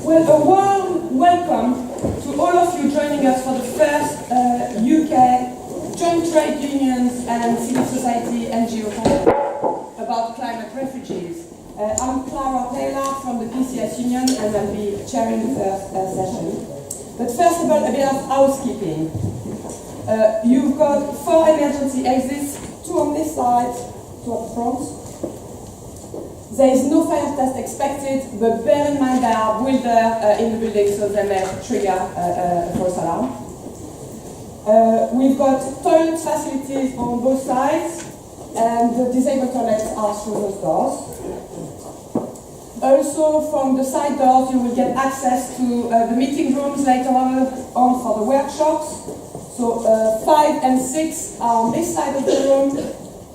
Well, a warm welcome to all of you joining us for the first UK Joint Trade Unions and Civil Society NGO Conference about climate refugees. I'm Clara Paillard from the PCS Union and I'll be chairing the first session. But first of all, a bit of housekeeping. You've got 4 emergency exits, 2 on this side, 2 up front. There is no fire test expected, but bear in mind there are builders in the building, so they may trigger a false alarm. We've got toilet facilities on both sides, and the disabled toilets are through those doors. Also, from the side doors, you will get access to the meeting rooms later on for the workshops. So 5 and 6 are on this side of the room, 8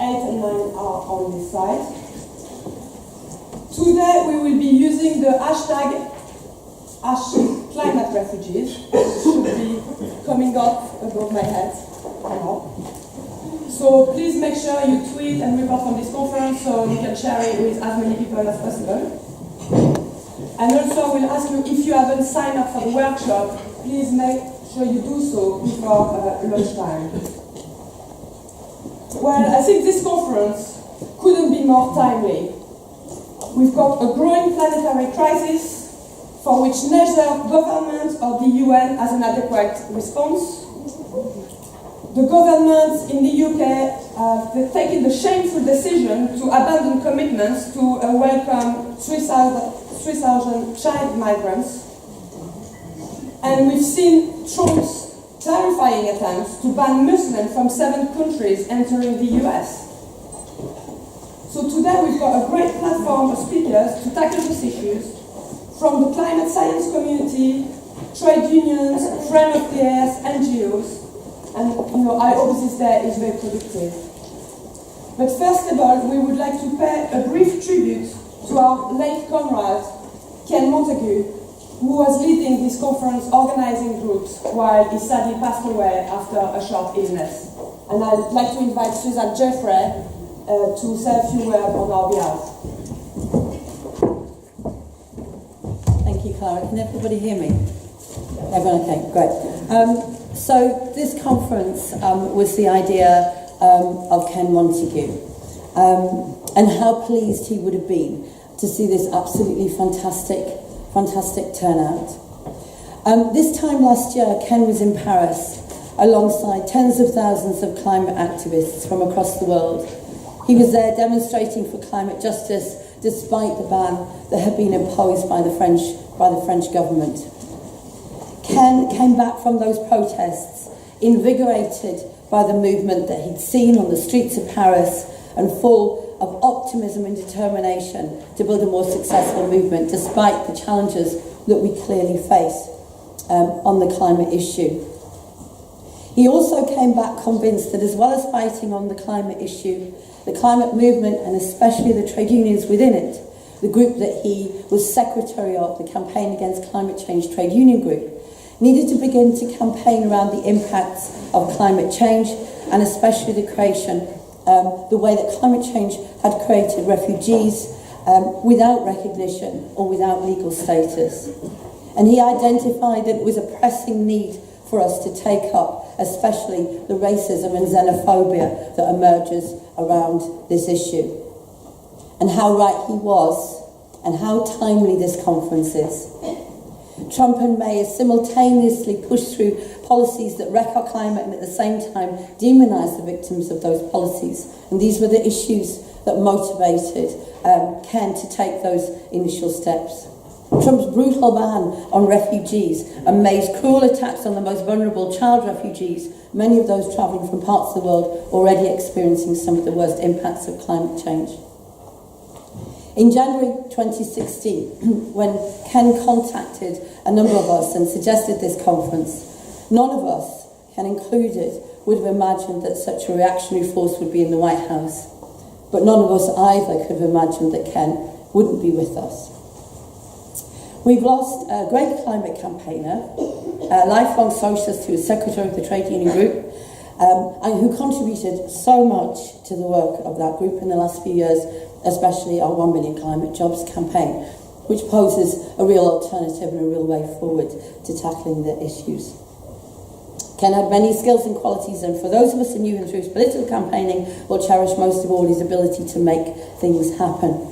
and 9 are on this side. Today we will be using the hashtag #ClimateRefugees. It should be coming up above my head. So please make sure you tweet and report from this conference so we can share it with as many people as possible. And also we'll ask you, if you haven't signed up for the workshop, please make sure you do so before lunchtime. Well, I think this conference couldn't be more timely. We've got a growing planetary crisis for which neither government or the UN has an adequate response. The governments in the UK have taken the shameful decision to abandon commitments to welcome 3,000 child migrants. And we've seen Trump's terrifying attempts to ban Muslims from 7 countries entering the US. So today we've got a great platform of speakers to tackle these issues, from the climate science community, trade unions, Friends of the Earth, NGOs, and I hope this day is very productive. But first of all, we would like to pay a brief tribute to our late comrade, Ken Montague, who was leading this conference organizing groups while he sadly passed away after a short illness. And I'd like to invite Suzanne Jeffery to say a few words on our behalf. Thank you, Clara. Can everybody hear me? Everyone okay? Great. So this conference was the idea of Ken Montague, and how pleased he would have been to see this absolutely fantastic turnout. This time last year, Ken was in Paris alongside tens of thousands of climate activists from across the world. He was there demonstrating for climate justice despite the ban that had been imposed by the French government. Ken came back from those protests invigorated by the movement that he'd seen on the streets of Paris and full of optimism and determination to build a more successful movement despite the challenges that we clearly face on the climate issue. He also came back convinced that as well as fighting on the climate issue, the climate movement, and especially the trade unions within it, the group that he was secretary of, the Campaign Against Climate Change Trade Union Group, needed to begin to campaign around the impacts of climate change, and especially the creation, the way that climate change had created refugees without recognition or without legal status. And he identified that it was a pressing need for us to take up, especially the racism and xenophobia that emerges around this issue. And how right he was, and how timely this conference is. Trump and May have simultaneously pushed through policies that wreck our climate and at the same time demonise the victims of those policies. And these were the issues that motivated Ken to take those initial steps. Trump's brutal ban on refugees and May's cruel attacks on the most vulnerable child refugees, many of those travelling from parts of the world already experiencing some of the worst impacts of climate change. In January 2016, when Ken contacted a number of us and suggested this conference, none of us, Ken included, would have imagined that such a reactionary force would be in the White House. But none of us either could have imagined that Ken wouldn't be with us. We've lost a great climate campaigner, a lifelong socialist who was secretary of the trade union group, and who contributed so much to the work of that group in the last few years, especially our 1 Million Climate Jobs campaign. which poses a real alternative and a real way forward to tackling the issues. Ken had many skills and qualities, and for those of us who knew him through his political campaigning, will cherish most of all his ability to make things happen.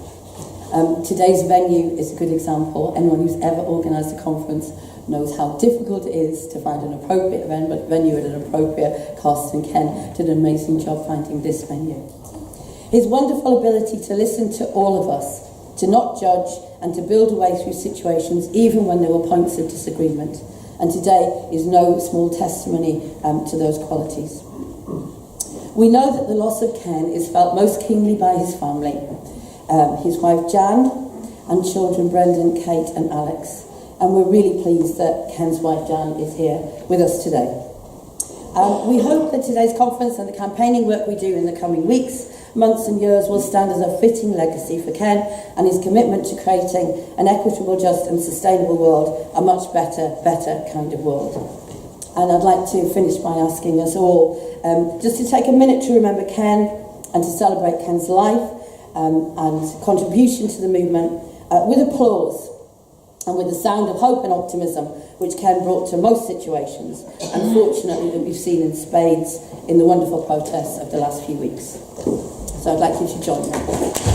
Today's venue is a good example. Anyone who's ever organised a conference knows how difficult it is to find an appropriate venue at an appropriate cost, and Ken did an amazing job finding this venue. His wonderful ability to listen to all of us, to not judge, and to build a way through situations even when there were points of disagreement, and today is no small testimony to those qualities. We know that the loss of Ken is felt most keenly by his family, his wife Jan, and children Brendan, Kate and Alex. And we're really pleased that Ken's wife Jan is here with us today. We hope that today's conference and the campaigning work we do in the coming weeks, months and years will stand as a fitting legacy for Ken and his commitment to creating an equitable, just and sustainable world, a much better kind of world. And I'd like to finish by asking us all just to take a minute to remember Ken and to celebrate Ken's life and contribution to the movement with applause and with the sound of hope and optimism which Ken brought to most situations, and fortunately that we've seen in spades in the wonderful protests of the last few weeks. So I'd like you to join me.